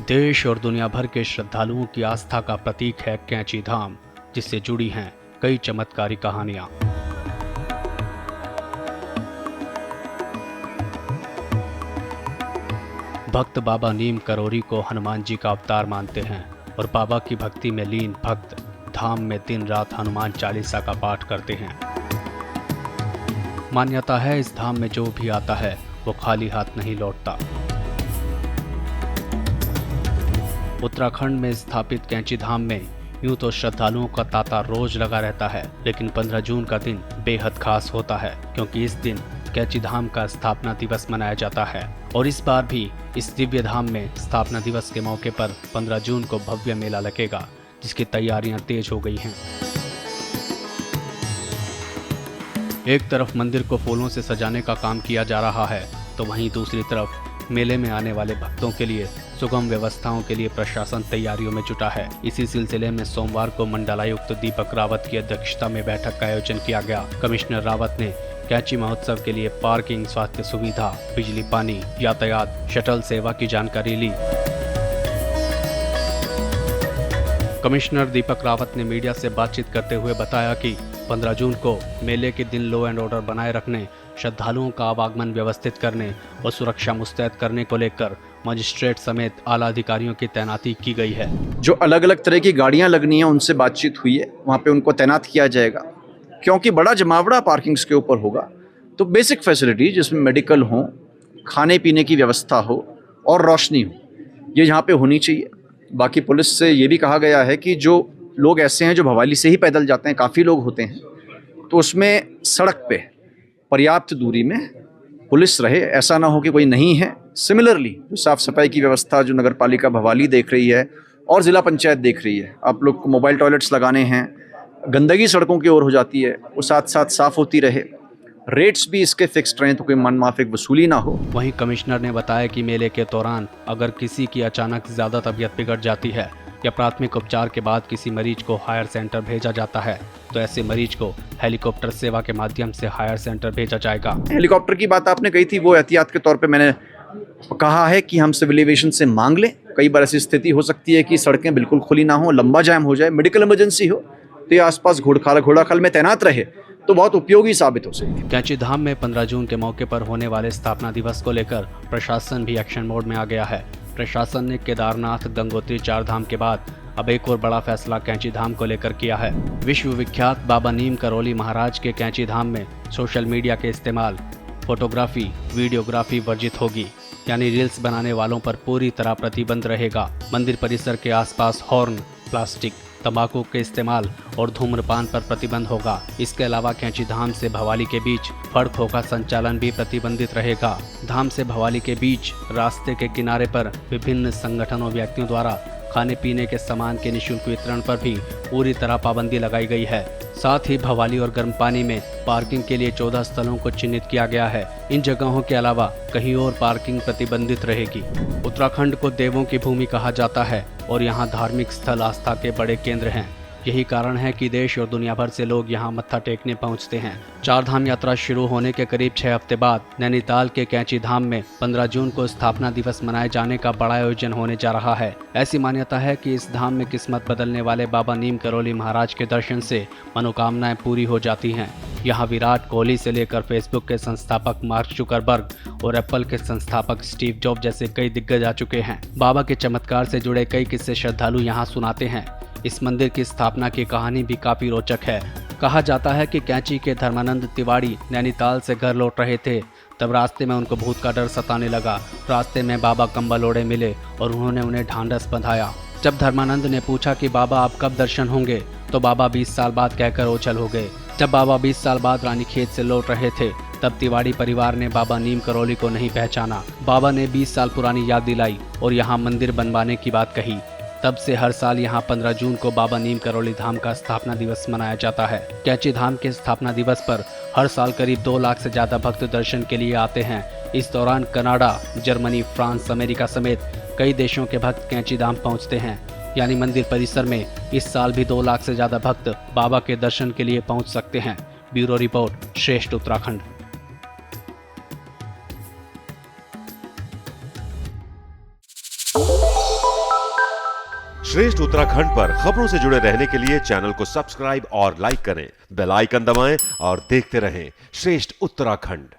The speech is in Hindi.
देश और दुनिया भर के श्रद्धालुओं की आस्था का प्रतीक है कैंची धाम, जिससे जुड़ी हैं कई चमत्कारी कहानियां। भक्त बाबा नीम करोली को हनुमान जी का अवतार मानते हैं और बाबा की भक्ति में लीन भक्त धाम में दिन रात हनुमान चालीसा का पाठ करते हैं। मान्यता है इस धाम में जो भी आता है वो खाली हाथ नहीं लौटता। उत्तराखंड में स्थापित कैंची धाम में यूं तो श्रद्धालुओं का तांता रोज लगा रहता है, लेकिन 15 जून का दिन बेहद खास होता है क्योंकि इस दिन कैंची धाम का स्थापना दिवस मनाया जाता है। और इस बार भी इस दिव्य धाम में स्थापना दिवस के मौके पर 15 जून को भव्य मेला लगेगा, जिसकी तैयारियां तेज हो गई हैं। एक तरफ मंदिर को फूलों से सजाने का काम किया जा रहा है, तो वहीं दूसरी तरफ मेले में आने वाले भक्तों के लिए सुगम व्यवस्थाओं के लिए प्रशासन तैयारियों में जुटा है। इसी सिलसिले में सोमवार को मंडलायुक्त दीपक रावत की अध्यक्षता में बैठक का आयोजन किया गया। कमिश्नर रावत ने कैंची महोत्सव के लिए पार्किंग, स्वास्थ्य सुविधा, बिजली, पानी, यातायात, शटल सेवा की जानकारी ली। कमिश्नर दीपक रावत ने मीडिया से बातचीत करते हुए बताया कि 15 जून को मेले के दिन लो एंड ऑर्डर बनाए रखने, श्रद्धालुओं का आवागमन व्यवस्थित करने और सुरक्षा मुस्तैद करने को लेकर मजिस्ट्रेट समेत आला अधिकारियों की तैनाती की गई है। जो अलग अलग तरह की गाड़ियां लगनी है उनसे बातचीत हुई है, वहाँ पे उनको तैनात किया जाएगा क्योंकि बड़ा जमावड़ा पार्किंग्स के ऊपर होगा। तो बेसिक फैसिलिटी जिसमें मेडिकल हो, खाने पीने की व्यवस्था हो और रोशनी हो, ये यहाँ पे होनी चाहिए। बाकी पुलिस से ये भी कहा गया है कि जो लोग ऐसे हैं जो भवाली से ही पैदल जाते हैं, काफ़ी लोग होते हैं, तो उसमें सड़क पे पर्याप्त दूरी में पुलिस रहे, ऐसा ना हो कि कोई नहीं है। सिमिलरली जो साफ़ सफाई की व्यवस्था जो नगर पालिका भवाली देख रही है और ज़िला पंचायत देख रही है, आप लोग को मोबाइल टॉयलेट्स लगाने हैं, गंदगी सड़कों की ओर हो जाती है, वो साथ साथ साफ़ होती रहे, रेट्स भी इसके फिक्स्ड रहें तो कोई मनमाफिक वसूली ना हो। वहीं कमिश्नर ने बताया कि मेले के दौरान अगर किसी की अचानक ज़्यादा तबीयत बिगड़ जाती है या प्राथमिक उपचार के बाद किसी मरीज को हायर सेंटर भेजा जाता है, तो ऐसे मरीज को हेलीकॉप्टर सेवा के माध्यम से हायर सेंटर भेजा जाएगा। हेलीकॉप्टर की बात आपने कही थी, वो एहतियात के तौर पे मैंने कहा है कि हम सिविल एविएशन से मांग लें। कई बार ऐसी स्थिति हो सकती है कि सड़कें बिल्कुल खुली ना हो, लंबा जाम हो जाए, मेडिकल इमरजेंसी हो, तो ये आसपास घोड़ाखाल में तैनात रहे तो बहुत उपयोगी साबित हो सकती। कैंची धाम में 15 जून के मौके पर होने वाले स्थापना दिवस को लेकर प्रशासन भी एक्शन मोड में आ गया है। प्रशासन ने केदारनाथ, गंगोत्री, चार धाम के बाद अब एक और बड़ा फैसला कैंची धाम को लेकर किया है। विश्व विख्यात बाबा नीम करोली महाराज के कैंची धाम में सोशल मीडिया के इस्तेमाल, फोटोग्राफी, वीडियोग्राफी वर्जित होगी, यानी रील्स बनाने वालों पर पूरी तरह प्रतिबंध रहेगा। मंदिर परिसर के आसपास हॉर्न, प्लास्टिक, तंबाकू के इस्तेमाल और धूम्रपान पर प्रतिबंध होगा। इसके अलावा कैंची धाम से भवाली के बीच फड़कों का संचालन भी प्रतिबंधित रहेगा। धाम से भवाली के बीच रास्ते के किनारे पर विभिन्न संगठनों, व्यक्तियों द्वारा खाने पीने के सामान के निःशुल्क वितरण पर भी पूरी तरह पाबंदी लगाई गई है। साथ ही भवाली और गर्म पानी में पार्किंग के लिए 14 स्थलों को चिन्हित किया गया है। इन जगहों के अलावा कहीं और पार्किंग प्रतिबंधित रहेगी। उत्तराखंड को देवों की भूमि कहा जाता है और यहाँ धार्मिक स्थल आस्था के बड़े केंद्र हैं। यही कारण है कि देश और दुनिया भर से लोग यहाँ मत्था टेकने पहुँचते हैं। चार धाम यात्रा शुरू होने के करीब 6 हफ्ते बाद नैनीताल के कैंची धाम में 15 जून को स्थापना दिवस मनाए जाने का बड़ा आयोजन होने जा रहा है। ऐसी मान्यता है कि इस धाम में किस्मत बदलने वाले बाबा नीम करोली महाराज के दर्शन से मनोकामनाएं पूरी हो जाती हैं। यहाँ विराट कोहली से लेकर फेसबुक के संस्थापक मार्क जुकरबर्ग और एप्पल के संस्थापक स्टीव जॉब जैसे कई दिग्गज आ चुके हैं। बाबा के चमत्कार से जुड़े कई किस्से श्रद्धालु यहाँ सुनाते हैं। इस मंदिर की स्थापना की कहानी भी काफी रोचक है। कहा जाता है कि कैंची के धर्मानंद तिवारी नैनीताल से घर लौट रहे थे, तब रास्ते में उनको भूत का डर सताने लगा। रास्ते में बाबा कंबल ओढ़े मिले और उन्होंने उन्हें ढांढस बंधाया। जब धर्मानंद ने पूछा कि बाबा आप कब दर्शन होंगे, तो बाबा 20 साल बाद कहकर ओझल हो गए। जब बाबा 20 साल बाद रानीखेत से लौट रहे थे, तब तिवारी परिवार ने बाबा नीम करोली को नहीं पहचाना। बाबा ने 20 साल पुरानी याद दिलाई और यहाँ मंदिर बनवाने की बात कही। तब से हर साल यहाँ 15 जून को बाबा नीम करोली धाम का स्थापना दिवस मनाया जाता है। कैंची धाम के स्थापना दिवस पर हर साल करीब 2 लाख से ज्यादा भक्त दर्शन के लिए आते हैं। इस दौरान कनाडा, जर्मनी, फ्रांस, अमेरिका समेत कई देशों के भक्त कैंची धाम पहुँचते हैं। यानी मंदिर परिसर में इस साल भी 2 लाख से ज्यादा भक्त बाबा के दर्शन के लिए पहुँच सकते हैं। ब्यूरो रिपोर्ट, श्रेष्ठ उत्तराखंड। श्रेष्ठ उत्तराखंड पर खबरों से जुड़े रहने के लिए चैनल को सब्सक्राइब और लाइक करें, बेल आइकन दबाएं और देखते रहें श्रेष्ठ उत्तराखंड।